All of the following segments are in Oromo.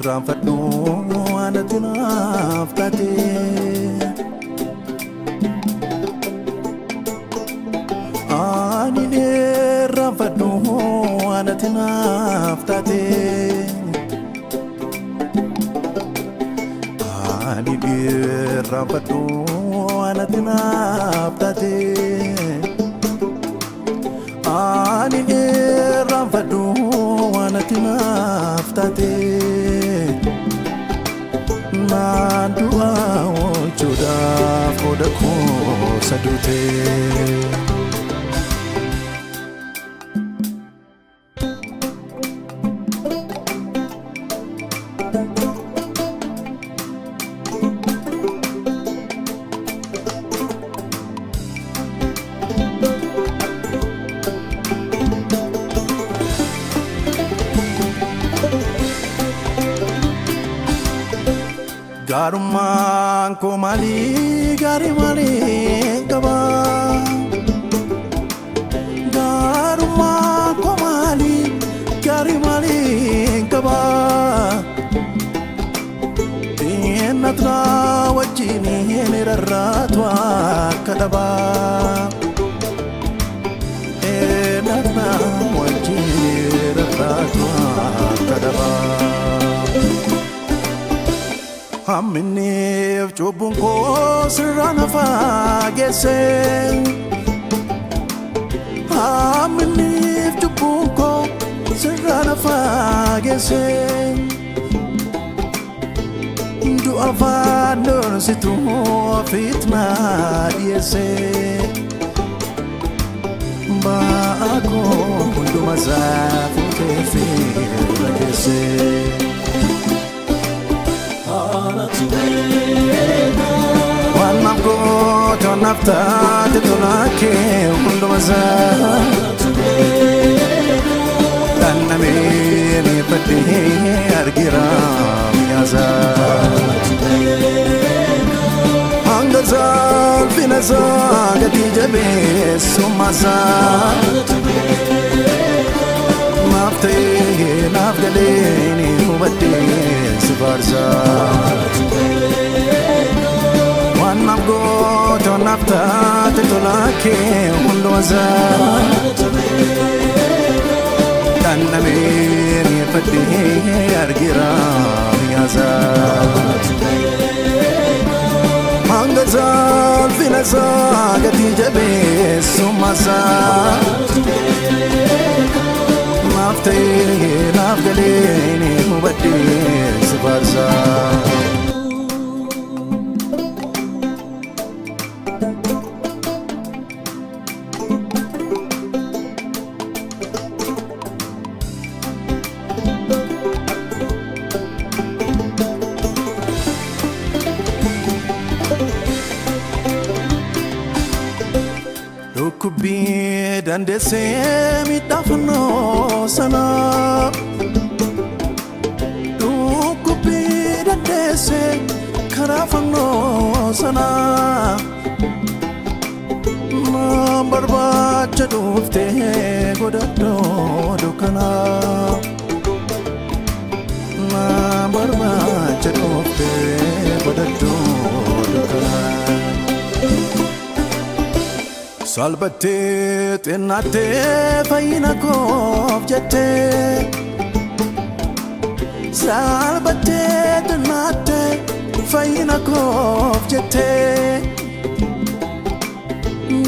Ranfadhu anatti naaf taate ani ranfadhu anatti naaf taate ani ranfadhu anatti naaf taate ani ranfadhu anatti naaf taate Mandua ochoda foda ko sadute Garuman ko mali gari mali kaba Garuman ko mali gari mali kaba Inatra wajini nirarratwa kadaba Inatra wajini nirarratwa kadaba Aminif chubun ko sirana fagese Aminif chubun ko sirana fagese Du avador situ fitna diese Ba ako kundu mazafu kefi lagese One of God on after the Tunake, Mundoza Taname, Pati, Argira, Yaza Angaza, Finaza, Gatijabe, Sumaza Mafte, Nafgaleni, Mubati, Sivarza One of God on after the Tulake, Mundoza Taname, Pati, Argira, Yaza Angaza, Finaza, Gatijabe, Sumaza Mafte, Nafgaleni, Mubati, Sivarza Rukubi dande se mi dafno sana Rukubi dande se karafno sana Ma barba chadufte godado dukana Ma barba chadufte godado dukana Salbate tenate faina kof jette Salbate tenate faina kof jette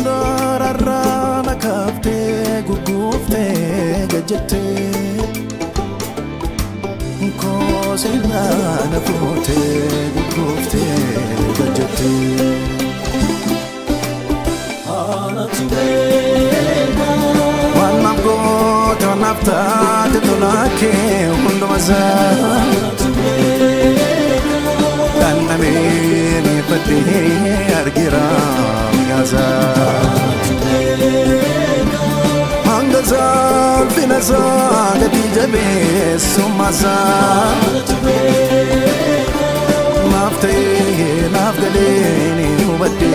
Darara nakafte gugufte gajette Kosila nafote gugufte gajette fadhe argira miyaza Angaza finaza gati jabe sumaza Nafte nafgaleni ubadde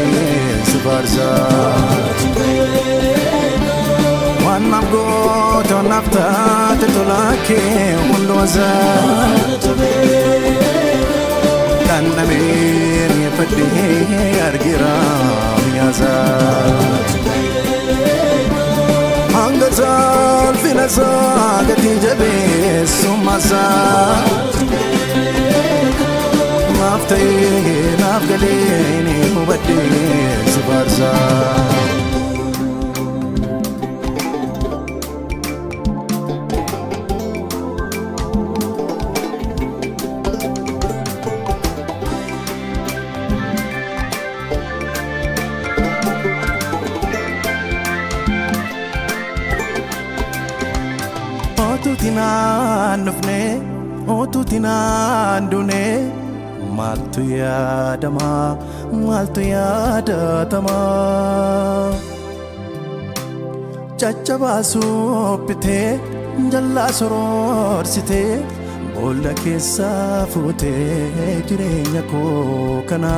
sibarza Wanam goto nafta tetolake hundoza Kannamen yefadde argira miyaza Angaza finaza gati jabe sumaza Nafte nafgaleni ubadde sibarza Otutina nufne, otutina ndune Maltu yadama, maltu yadatama Chachabasu pite, jalla sororsite Bolla keessa fute jireenya koo kana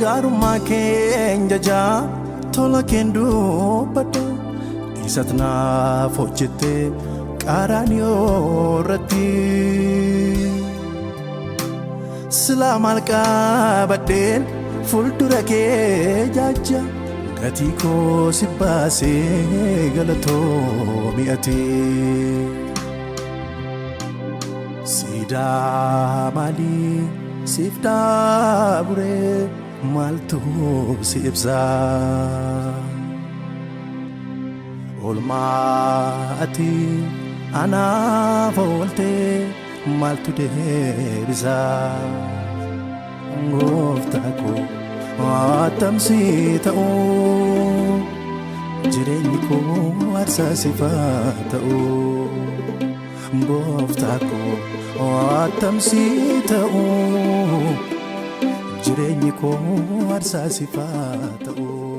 Gaarummaa keenya jaa tola kendu badda Isatnaaf hojjette qaaraaniyoo irratti Silaa maal qabadheen fuuldura kee jaaja Gatii koo si baasee galatoomi ati Siidaa maalii siif dhaaburee maaltu si ibsaa Olmaa ati anaaf oolte maaltu deebisaa Gooftaa koo attamsi ta'uu jireenyi koo aarsaa siif ta'uu Gooftaa koo attamsi ta'uu jireenyi koo aarsaa siif ta'uu